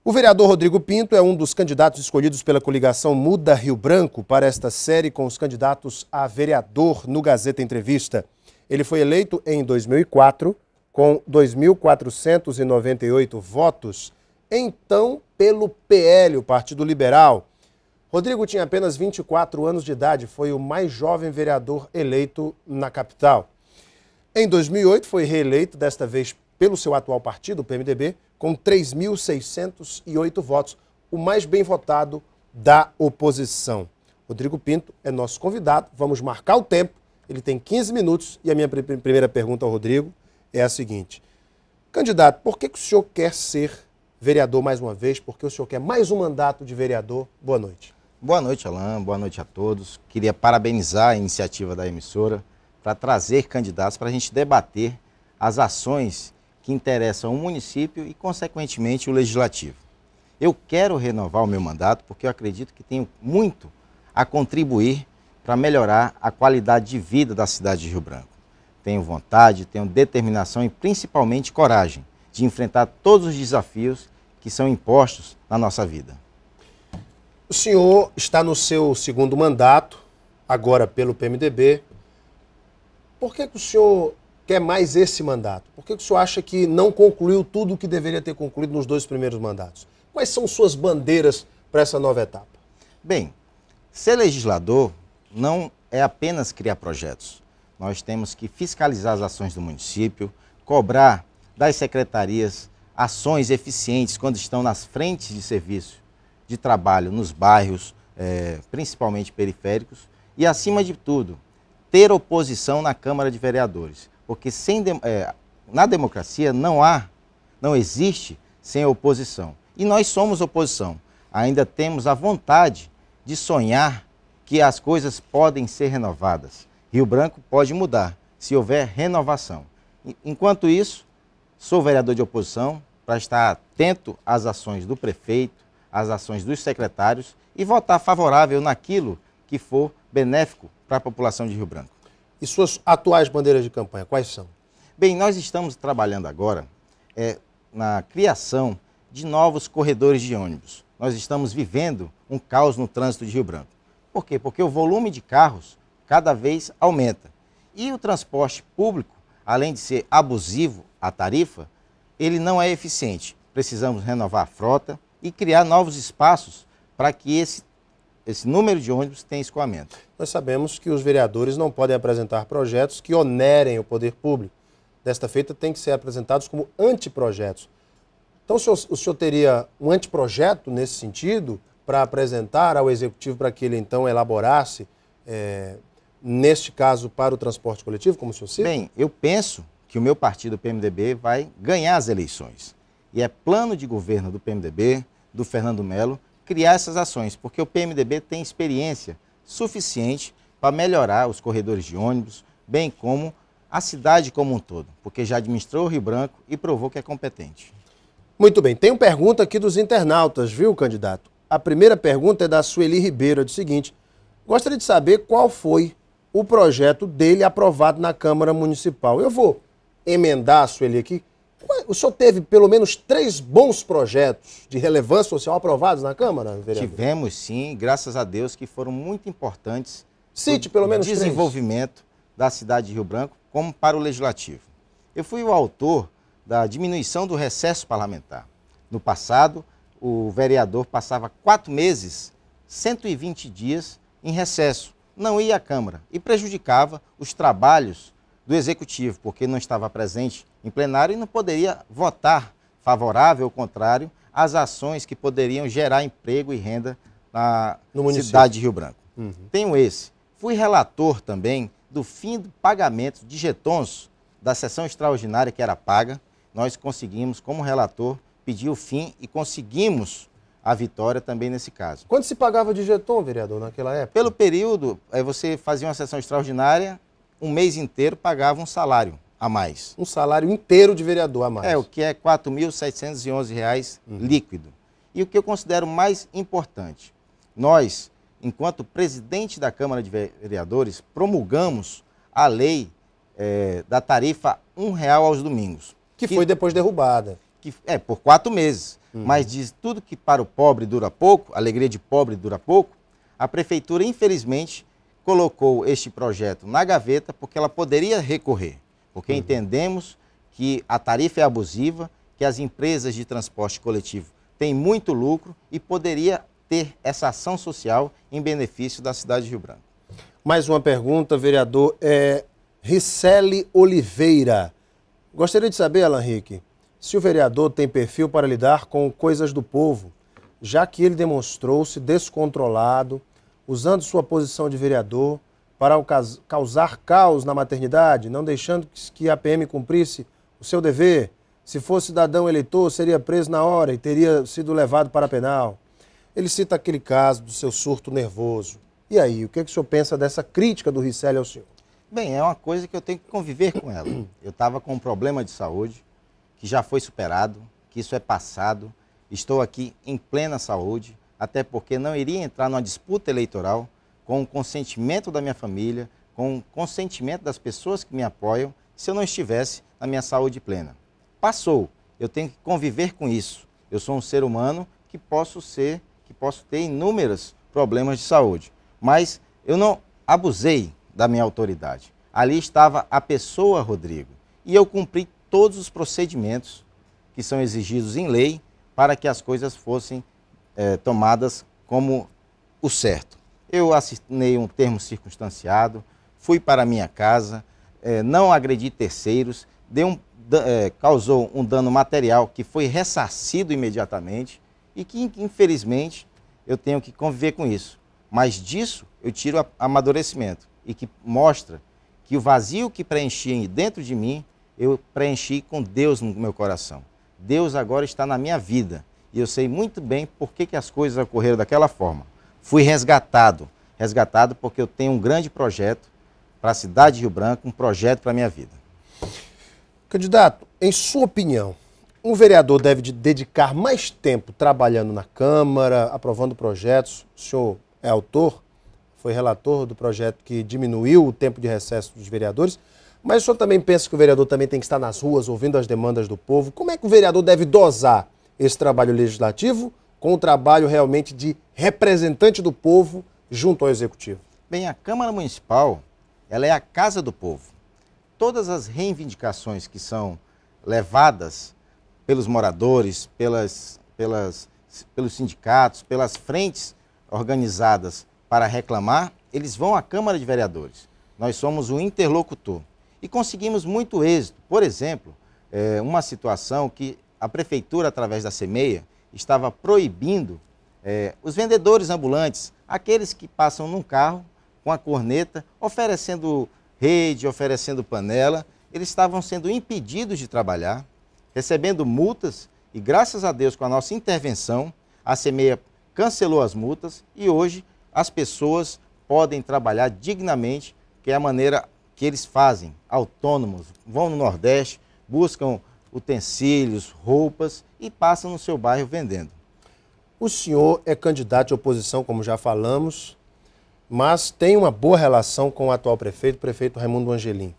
O vereador Rodrigo Pinto é um dos candidatos escolhidos pela coligação Muda Rio Branco para esta série com os candidatos a vereador no Gazeta Entrevista. Ele foi eleito em 2004 com 2.498 votos, então pelo PL, o Partido Liberal. Rodrigo tinha apenas 24 anos de idade, foi o mais jovem vereador eleito na capital. Em 2008 foi reeleito, desta vez pelo seu atual partido, o PMDB, com 3.608 votos, o mais bem votado da oposição. Rodrigo Pinto é nosso convidado, vamos marcar o tempo, ele tem 15 minutos e a minha primeira pergunta ao Rodrigo é a seguinte. Candidato, por que o senhor quer ser vereador mais uma vez? Por que o senhor quer mais um mandato de vereador? Boa noite. Boa noite, Alain. Boa noite a todos. Queria parabenizar a iniciativa da emissora para trazer candidatos para a gente debater as ações que interessam o município e, consequentemente, o legislativo. Eu quero renovar o meu mandato porque eu acredito que tenho muito a contribuir para melhorar a qualidade de vida da cidade de Rio Branco. Tenho vontade, tenho determinação e, principalmente, coragem de enfrentar todos os desafios que são impostos na nossa vida. O senhor está no seu segundo mandato, agora pelo PMDB. Por que o senhor quer mais esse mandato? Por que o senhor acha que não concluiu tudo o que deveria ter concluído nos 2 primeiros mandatos? Quais são suas bandeiras para essa nova etapa? Bem, ser legislador não é apenas criar projetos. Nós temos que fiscalizar as ações do município, cobrar das secretarias ações eficientes quando estão nas frentes de serviço de trabalho nos bairros, principalmente periféricos, e, acima de tudo, ter oposição na Câmara de Vereadores. Porque na democracia não existe sem oposição. E nós somos oposição. Ainda temos a vontade de sonhar que as coisas podem ser renovadas. Rio Branco pode mudar se houver renovação. Enquanto isso, sou vereador de oposição para estar atento às ações do prefeito, às ações dos secretários e votar favorável naquilo que for benéfico para a população de Rio Branco. E suas atuais bandeiras de campanha, quais são? Bem, nós estamos trabalhando agora na criação de novos corredores de ônibus. Nós estamos vivendo um caos no trânsito de Rio Branco. Por quê? Porque o volume de carros cada vez aumenta. E o transporte público, além de ser abusivo a tarifa, ele não é eficiente. Precisamos renovar a frota e criar novos espaços para que esse número de ônibus tenha escoamento. Nós sabemos que os vereadores não podem apresentar projetos que onerem o poder público. Desta feita, tem que ser apresentados como anteprojetos. Então, o senhor teria um anteprojeto nesse sentido para apresentar ao Executivo para que ele, então, elaborasse, neste caso, para o transporte coletivo, como o senhor cita? Bem, eu penso que o meu partido, o PMDB, vai ganhar as eleições. E é plano de governo do PMDB, do Fernando Melo, criar essas ações, porque o PMDB tem experiência suficiente para melhorar os corredores de ônibus, bem como a cidade como um todo, porque já administrou o Rio Branco e provou que é competente. Muito bem, tem uma pergunta aqui dos internautas, viu, candidato? A primeira pergunta é da Sueli Ribeiro, é o seguinte: gostaria de saber qual foi o projeto dele aprovado na Câmara Municipal. Eu vou emendar a Sueli aqui. O senhor teve pelo menos 3 bons projetos de relevância social aprovados na Câmara, vereador? Tivemos sim, graças a Deus, que foram muito importantes. Cite pelo menos 3. Desenvolvimento da cidade de Rio Branco, como para o Legislativo. Eu fui o autor da diminuição do recesso parlamentar. No passado, o vereador passava 4 meses, 120 dias em recesso, não ia à Câmara e prejudicava os trabalhos do Executivo, porque não estava presente em plenário e não poderia votar favorável ou contrário às ações que poderiam gerar emprego e renda na cidade de Rio Branco. Tenho esse. Fui relator também do fim do pagamento de jetons da sessão extraordinária que era paga. Nós conseguimos, como relator, pedir o fim e conseguimos a vitória também nesse caso. Quanto se pagava de jeton, vereador, naquela época? Pelo período, você fazia uma sessão extraordinária, um mês inteiro pagava um salário a mais. Um salário inteiro de vereador a mais. O que é R$ 4.711 líquido. E o que eu considero mais importante, nós, enquanto presidente da Câmara de Vereadores, promulgamos a lei da tarifa R$ 1,00 aos domingos. Que foi depois derrubada. Por 4 meses. Mas diz tudo que para o pobre dura pouco, a alegria de pobre dura pouco, a prefeitura, infelizmente, colocou este projeto na gaveta porque ela poderia recorrer. Porque entendemos que a tarifa é abusiva, que as empresas de transporte coletivo têm muito lucro e poderia ter essa ação social em benefício da cidade de Rio Branco. Mais uma pergunta, vereador. Ricelli Oliveira. Gostaria de saber, Alan Rick, se o vereador tem perfil para lidar com coisas do povo, já que ele demonstrou-se descontrolado, usando sua posição de vereador para causar caos na maternidade, não deixando que a PM cumprisse o seu dever. Se fosse cidadão eleitor, seria preso na hora e teria sido levado para a penal. Ele cita aquele caso do seu surto nervoso. E aí, o que o senhor pensa dessa crítica do Ricelli ao senhor? Bem, é uma coisa que eu tenho que conviver com ela. Eu estava com um problema de saúde, que já foi superado, que isso é passado. Estou aqui em plena saúde, até porque não iria entrar numa disputa eleitoral com o consentimento da minha família, com o consentimento das pessoas que me apoiam, se eu não estivesse na minha saúde plena. Passou, eu tenho que conviver com isso. Eu sou um ser humano que posso ter inúmeros problemas de saúde, mas eu não abusei da minha autoridade. Ali estava a pessoa, Rodrigo, e eu cumpri todos os procedimentos que são exigidos em lei para que as coisas fossem tomadas como o certo. Eu assinei um termo circunstanciado, fui para a minha casa, não agredi terceiros, causou um dano material que foi ressarcido imediatamente e que, infelizmente, eu tenho que conviver com isso. Mas disso eu tiro amadurecimento e que mostra que o vazio que preenchi dentro de mim, eu preenchi com Deus no meu coração. Deus agora está na minha vida e eu sei muito bem por que as coisas ocorreram daquela forma. Fui resgatado porque eu tenho um grande projeto para a cidade de Rio Branco, um projeto para a minha vida. Candidato, em sua opinião, um vereador deve dedicar mais tempo trabalhando na Câmara, aprovando projetos? O senhor é autor, foi relator do projeto que diminuiu o tempo de recesso dos vereadores, mas o senhor também pensa que o vereador também tem que estar nas ruas ouvindo as demandas do povo? Como é que o vereador deve dosar esse trabalho legislativo com o trabalho realmente de representante do povo junto ao Executivo? Bem, a Câmara Municipal, ela é a casa do povo. Todas as reivindicações que são levadas pelos moradores, pelos sindicatos, pelas frentes organizadas para reclamar, eles vão à Câmara de Vereadores. Nós somos o interlocutor e conseguimos muito êxito. Por exemplo, uma situação que a Prefeitura, através da CEMEIA, estava proibindo os vendedores ambulantes, aqueles que passam num carro com a corneta, oferecendo rede, oferecendo panela, eles estavam sendo impedidos de trabalhar, recebendo multas e, graças a Deus, com a nossa intervenção, a CEMEIA cancelou as multas e hoje as pessoas podem trabalhar dignamente, que é a maneira que eles fazem, autônomos, vão no Nordeste, buscam utensílios, roupas e passam no seu bairro vendendo. O senhor é candidato de oposição, como já falamos, mas tem uma boa relação com o atual prefeito, o prefeito Raimundo Angelim.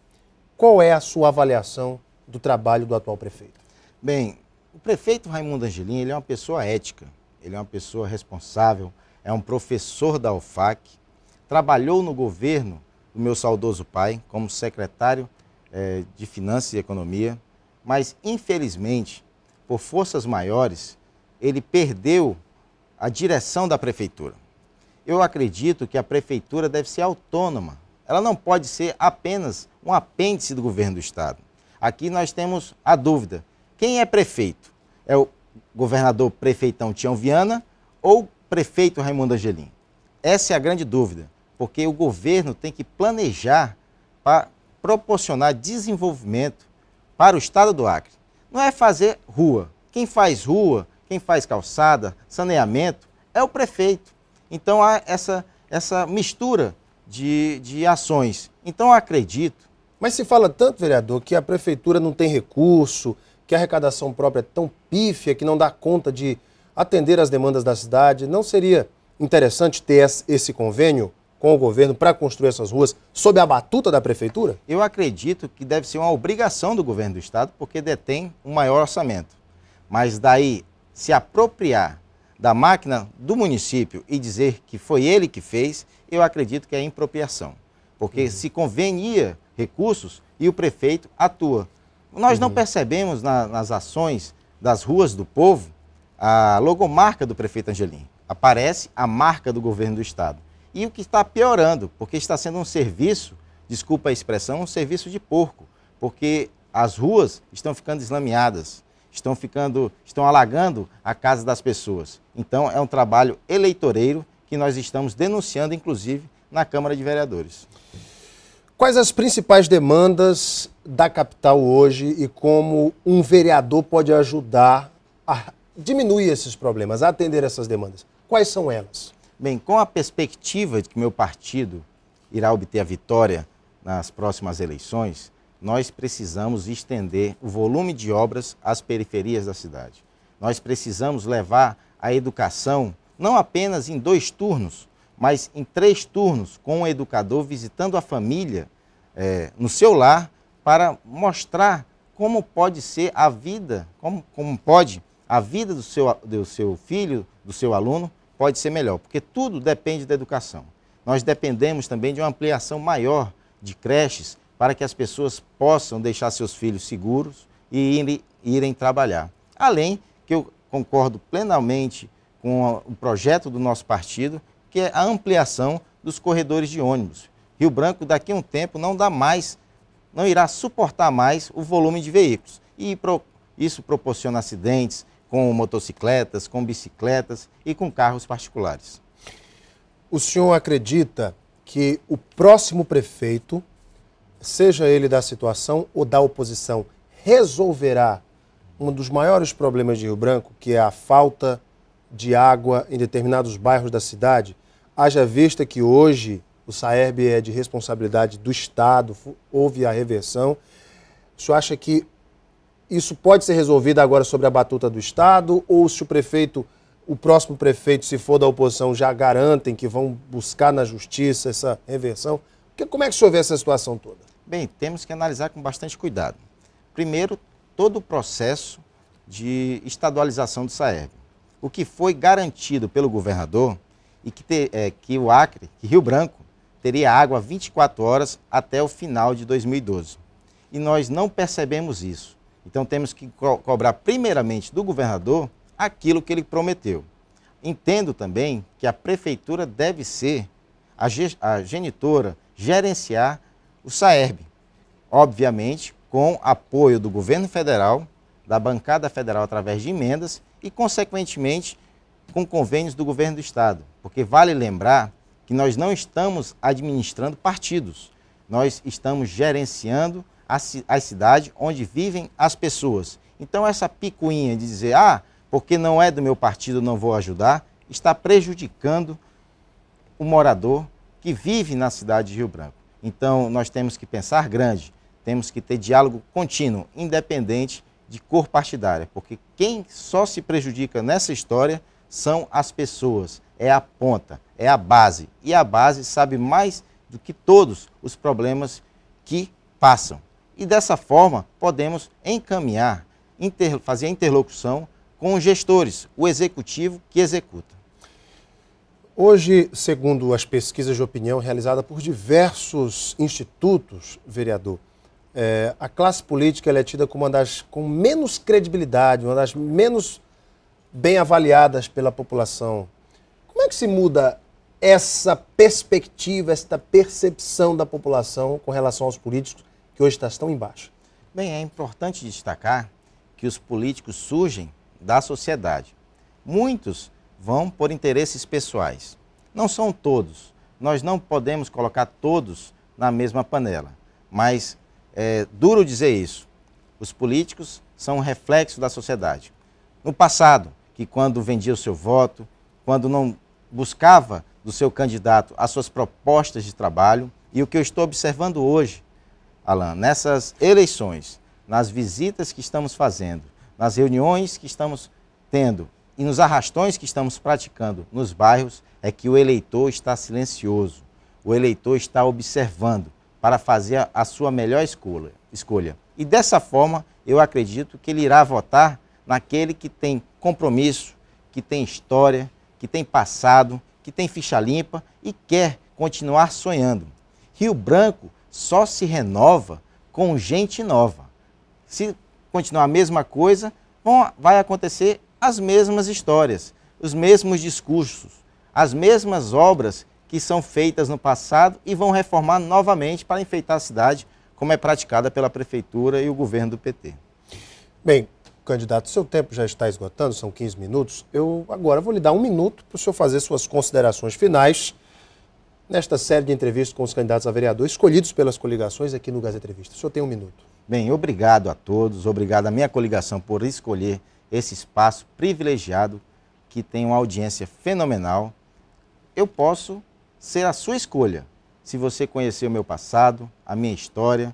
Qual é a sua avaliação do trabalho do atual prefeito? Bem, o prefeito Raimundo Angelim, ele é uma pessoa ética, ele é uma pessoa responsável, é um professor da UFAC, trabalhou no governo do meu saudoso pai como secretário de Finanças e Economia, mas infelizmente, por forças maiores, ele perdeu a direção da prefeitura. Eu acredito que a prefeitura deve ser autônoma. Ela não pode ser apenas um apêndice do governo do estado. Aqui nós temos a dúvida. Quem é prefeito? É o governador prefeitão Tião Viana ou o prefeito Raimundo Angelim? Essa é a grande dúvida, porque o governo tem que planejar para proporcionar desenvolvimento para o estado do Acre. Não é fazer rua. Quem faz rua, quem faz calçada, saneamento, é o prefeito. Então há essa mistura de ações. Então eu acredito. Mas se fala tanto, vereador, que a prefeitura não tem recurso, que a arrecadação própria é tão pífia que não dá conta de atender às demandas da cidade. Não seria interessante ter esse convênio com o governo para construir essas ruas sob a batuta da prefeitura? Eu acredito que deve ser uma obrigação do governo do estado, porque detém um maior orçamento. Mas daí se apropriar da máquina do município e dizer que foi ele que fez, eu acredito que é impropriação. Porque se convenia recursos e o prefeito atua. Nós não percebemos nas ações das ruas do povo a logomarca do prefeito Angelim. Aparece a marca do governo do estado. E o que está piorando, porque está sendo um serviço, desculpa a expressão, um serviço de porco. Porque as ruas estão ficando deslameadas, estão alagando a casa das pessoas. Então é um trabalho eleitoreiro que nós estamos denunciando, inclusive, na Câmara de Vereadores. Quais as principais demandas da capital hoje e como um vereador pode ajudar a diminuir esses problemas, a atender essas demandas? Quais são elas? Bem, com a perspectiva de que meu partido irá obter a vitória nas próximas eleições, nós precisamos estender o volume de obras às periferias da cidade. Nós precisamos levar a educação não apenas em 2 turnos, mas em 3 turnos, com o educador visitando a família no seu lar, para mostrar como pode ser a vida, como pode a vida do seu filho, do seu aluno, pode ser melhor, porque tudo depende da educação. Nós dependemos também de uma ampliação maior de creches para que as pessoas possam deixar seus filhos seguros e irem trabalhar. Além que eu concordo plenamente com o projeto do nosso partido, que é a ampliação dos corredores de ônibus. Rio Branco, daqui a um tempo, não irá suportar mais o volume de veículos. E isso proporciona acidentes com motocicletas, com bicicletas e com carros particulares. O senhor acredita que o próximo prefeito, seja ele da situação ou da oposição, resolverá um dos maiores problemas de Rio Branco, que é a falta de água em determinados bairros da cidade? Haja vista que hoje o SAERB é de responsabilidade do Estado, houve a reversão. O senhor acha que isso pode ser resolvido agora sobre a batuta do Estado, ou se o próximo prefeito, se for da oposição, já garantem que vão buscar na justiça essa reversão? Como é que o senhor vê essa situação toda? Bem, temos que analisar com bastante cuidado. Primeiro, todo o processo de estadualização do SAERB. O que foi garantido pelo governador e que o Acre, que Rio Branco, teria água 24 horas até o final de 2012. E nós não percebemos isso. Então temos que cobrar primeiramente do governador aquilo que ele prometeu. Entendo também que a prefeitura deve ser a genitora, gerenciar o SAERB. Obviamente, com apoio do governo federal, da bancada federal através de emendas e, consequentemente, com convênios do governo do estado. Porque vale lembrar que nós não estamos administrando partidos, nós estamos gerenciando a cidade onde vivem as pessoas. Então essa picuinha de dizer, porque não é do meu partido, não vou ajudar, está prejudicando o morador que vive na cidade de Rio Branco. Então nós temos que pensar grande, temos que ter diálogo contínuo, independente de cor partidária, porque quem só se prejudica nessa história são as pessoas, é a ponta, é a base. E a base sabe mais do que todos os problemas que passam. E dessa forma podemos encaminhar, fazer a interlocução com os gestores, o executivo que executa. Hoje, segundo as pesquisas de opinião realizadas por diversos institutos, vereador, a classe política ela é tida como uma das com menos credibilidade, uma das menos bem avaliadas pela população. Como é que se muda essa perspectiva, essa percepção da população com relação aos políticos que hoje estão embaixo? Bem, é importante destacar que os políticos surgem da sociedade. Muitos vão por interesses pessoais. Não são todos. Nós não podemos colocar todos na mesma panela. Mas é duro dizer isso. Os políticos são um reflexo da sociedade. No passado, que quando vendia o seu voto, quando não buscava do seu candidato as suas propostas de trabalho, e o que eu estou observando hoje, Alan, nessas eleições, nas visitas que estamos fazendo, nas reuniões que estamos tendo e nos arrastões que estamos praticando nos bairros, é que o eleitor está silencioso. O eleitor está observando para fazer a sua melhor escolha. E dessa forma, eu acredito que ele irá votar naquele que tem compromisso, que tem história, que tem passado, que tem ficha limpa e quer continuar sonhando. Rio Branco só se renova com gente nova. Se continuar a mesma coisa, vai acontecer as mesmas histórias, os mesmos discursos, as mesmas obras que são feitas no passado e vão reformar novamente para enfeitar a cidade, como é praticada pela Prefeitura e o governo do PT. Bem, candidato, seu tempo já está esgotando, são 15 minutos. Eu agora vou lhe dar 1 minuto para o senhor fazer suas considerações finais nesta série de entrevistas com os candidatos a vereador escolhidos pelas coligações aqui no Gazeta Entrevista. O senhor tem 1 minuto. Bem, obrigado a todos, obrigado à minha coligação por escolher esse espaço privilegiado que tem uma audiência fenomenal. Eu posso ser a sua escolha. Se você conhecer o meu passado, a minha história,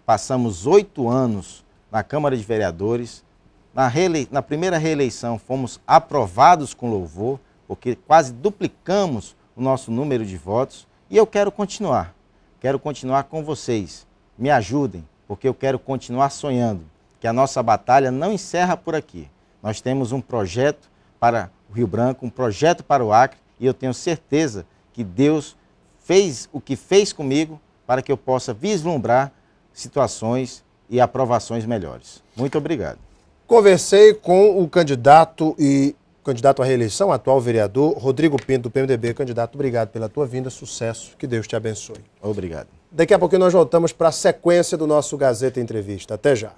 passamos 8 anos na Câmara de Vereadores, na primeira reeleição fomos aprovados com louvor, porque quase duplicamos o nosso número de votos e eu quero continuar com vocês. Me ajudem, porque eu quero continuar sonhando, que a nossa batalha não encerra por aqui. Nós temos um projeto para o Rio Branco, um projeto para o Acre e eu tenho certeza que Deus fez o que fez comigo para que eu possa vislumbrar situações e aprovações melhores. Muito obrigado. Conversei com o candidato à reeleição, atual vereador, Rodrigo Pinto, do PMDB. Candidato, obrigado pela tua vinda, sucesso, que Deus te abençoe. Obrigado. Daqui a pouquinho nós voltamos para a sequência do nosso Gazeta Entrevista. Até já.